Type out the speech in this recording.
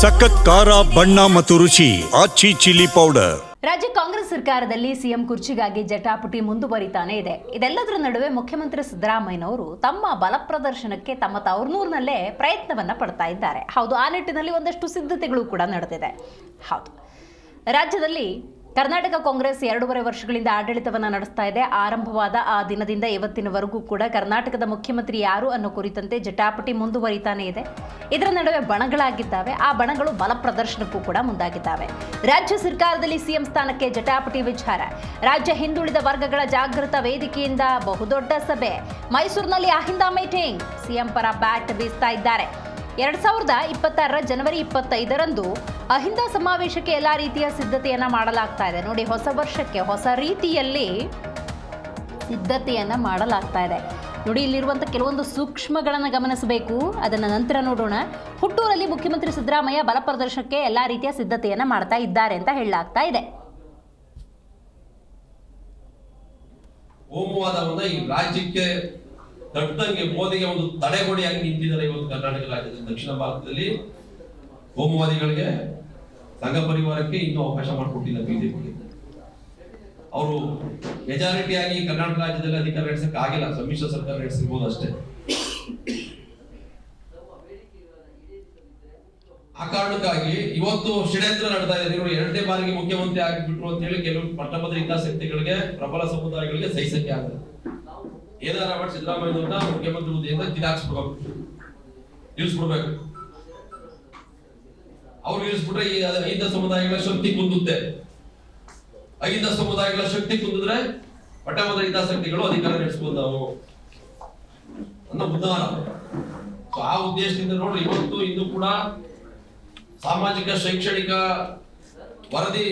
ಸಖತ್ ಖಾರ ಬಣ್ಣ ಮತ್ತು ರುಚಿ ಆಚಿ ಚಿಲ್ಲಿ ಪೌಡರ್. ರಾಜ್ಯ ಕಾಂಗ್ರೆಸ್ ಸರ್ಕಾರದಲ್ಲಿ ಸಿಎಂ ಕುರ್ಚಿಗಾಗಿ ಜಟಾಪಟಿ ಮುಂದುವರಿತಾನೆ ಇದೆ. ಇದೆಲ್ಲದರ ನಡುವೆ ಮುಖ್ಯಮಂತ್ರಿ ಸಿದ್ದರಾಮಯ್ಯನವರು ತಮ್ಮ ಬಲ ಪ್ರದರ್ಶನಕ್ಕೆ ತಮ್ಮ ತವರ್ನೂರಿನಲ್ಲೇ ಪ್ರಯತ್ನವನ್ನ ಪಡ್ತಾ ಇದ್ದಾರೆ. ಹೌದು, ಆ ನಿಟ್ಟಿನಲ್ಲಿ ಒಂದಷ್ಟು ಸಿದ್ಧತೆಗಳು ಕೂಡ ನಡೆದಿದೆ. ಹೌದು, ರಾಜ್ಯದಲ್ಲಿ ಕರ್ನಾಟಕ ಕಾಂಗ್ರೆಸ್ 2.5 ವರ್ಷಗಳಿಂದ ಆಡಳಿತವನ್ನು ನಡೆಸ್ತಾ ಇದೆ. ಆರಂಭವಾದ ಆ ದಿನದಿಂದ ಇವತ್ತಿನವರೆಗೂ ಕೂಡ ಕರ್ನಾಟಕದ ಮುಖ್ಯಮಂತ್ರಿ ಯಾರು ಅನ್ನೋ ಕುರಿತಂತೆ ಜಟಾಪಟಿ ಮುಂದುವರಿತಾನೆ ಇದೆ. ಇದರ ನಡುವೆ ಬಣಗಳಾಗಿದ್ದಾವೆ. ಆ ಬಣಗಳು ಬಲ ಪ್ರದರ್ಶನಕ್ಕೂ ಕೂಡ ಮುಂದಾಗಿದ್ದಾವೆ. ರಾಜ್ಯ ಸರ್ಕಾರದಲ್ಲಿ ಸಿಎಂ ಸ್ಥಾನಕ್ಕೆ ಜಟಾಪಟಿ ವಿಚಾರ. ರಾಜ್ಯ ಹಿಂದುಳಿದ ವರ್ಗಗಳ ಜಾಗೃತ ವೇದಿಕೆಯಿಂದ ಬಹುದೊಡ್ಡ ಸಭೆ. ಮೈಸೂರಿನಲ್ಲಿ ಅಹಿಂದ ಮೀಟಿಂಗ್. ಸಿಎಂ ಪರ ಬ್ಯಾಟ್ ಬೀಸ್ತಾ ಇದ್ದಾರೆ. 2026 ಜನವರಿ 25ರಂದು ಅಹಿಂದ ಸಮಾವೇಶಕ್ಕೆ ಎಲ್ಲಾ ರೀತಿಯ ಸಿದ್ಧತೆಯನ್ನ ಮಾಡಲಾಗ್ತಾ ಇದೆ. ನೋಡಿ, ಹೊಸ ವರ್ಷಕ್ಕೆ ಹೊಸ ರೀತಿಯಲ್ಲಿ ಸಿದ್ಧತೆಯನ್ನ ಮಾಡಲಾಗ್ತಾ ಇದೆ. ನೋಡಿ, ಇಲ್ಲಿರುವಂಥ ಕೆಲವೊಂದು ಸೂಕ್ಷ್ಮಗಳನ್ನು ಗಮನಿಸಬೇಕು. ಅದನ್ನ ನಂತರ ನೋಡೋಣ. ಹುಟ್ಟೂರಲ್ಲಿ ಮುಖ್ಯಮಂತ್ರಿ ಸಿದ್ದರಾಮಯ್ಯ ಬಲ ಪ್ರದರ್ಶನಕ್ಕೆ ಎಲ್ಲಾ ರೀತಿಯ ಸಿದ್ಧತೆಯನ್ನ ಮಾಡ್ತಾ ಇದ್ದಾರೆ ಅಂತ ಹೇಳಲಾಗ್ತಾ ಇದೆ. ಕೋಮುವಾದವನ್ನ ಈ ರಾಜ್ಯಕ್ಕೆ ತಟ್ಟಂಗೆ ಮೋದಿಗೆ ಒಂದು ತಡೆಗೋಡೆಯಾಗಿ ನಿಂತಿದ್ದಾರೆ. ಇವತ್ತು ಕರ್ನಾಟಕ ರಾಜ್ಯದ ದಕ್ಷಿಣ ಭಾರತದಲ್ಲಿ ಕೋಮುವಾದಿಗಳಿಗೆ ಸಂಘ ಪರಿವಾರಕ್ಕೆ ಇನ್ನೂ ಅವಕಾಶ ಮಾಡಿಕೊಟ್ಟಿಲ್ಲ ಬಿಜೆಪಿಗೆ. ಅವರು ಮೆಜಾರಿಟಿಯಾಗಿ ಕರ್ನಾಟಕ ರಾಜ್ಯದಲ್ಲಿ ಅಧಿಕಾರ ನಡೆಸಕ್ಕೆ ಆಗಿಲ್ಲ. ಸಮ್ಮಿಶ್ರ ಸರ್ಕಾರ ನಡೆಸಿರ್ಬೋದು ಅಷ್ಟೇ. ಆ ಕಾರಣಕ್ಕಾಗಿ ಇವತ್ತು ಷಡ್ಯಂತ್ರ ನಡೆತಾ ಇದೆ. ಇವರು 2ನೇ ಬಾರಿಗೆ ಮುಖ್ಯಮಂತ್ರಿ ಆಗಿಬಿಟ್ರು ಅಂತ ಹೇಳಿ ಕೆಲವು ಪಟ್ಟಭದ್ರ ಹಿತಾಸಕ್ತಿಗಳಿಗೆ, ಪ್ರಬಲ ಸಮುದಾಯಗಳಿಗೆ ಸಹಿಸಕ್ಕೆ ಆಗಲ್ಲ. ಏನಾರ ಮಾಡಿ ಸಿದ್ದರಾಮಯ್ಯವ್ರನ್ನ ಮುಖ್ಯಮಂತ್ರಿ ಹುದ್ದೆಯಿಂದ ಕಿದಾಕ್ಸ್ಬಿಡ್ಬೇಕು, ಇಳಿಸ್ಬಿಡ್ಬೇಕು. ಅವ್ರು ಇಳಿಸ್ಬಿಟ್ರೆ ಈ ಅಹಿಂದ ಸಮುದಾಯಗಳ ಶಕ್ತಿ ಕುಂದುತ್ತೆ. ಅಹಿಂದ ಸಮುದಾಯಗಳ ಶಕ್ತಿ ಕುಂದಿದ್ರೆ ಪಟ್ಟಭದ್ರ ಹಿತಾಸಕ್ತಿಗಳು ಅಧಿಕಾರ ನಡೆಸಬಹುದು ನಾವು ಅನ್ನೋ ಉದ್ದಾರ. ಆ ಉದ್ದೇಶದಿಂದ ನೋಡ್ರಿ, ಇವತ್ತು ಇಂದು ಕೂಡ ಸಾಮಾಜಿಕ ಶೈಕ್ಷಣಿಕ ವರದಿ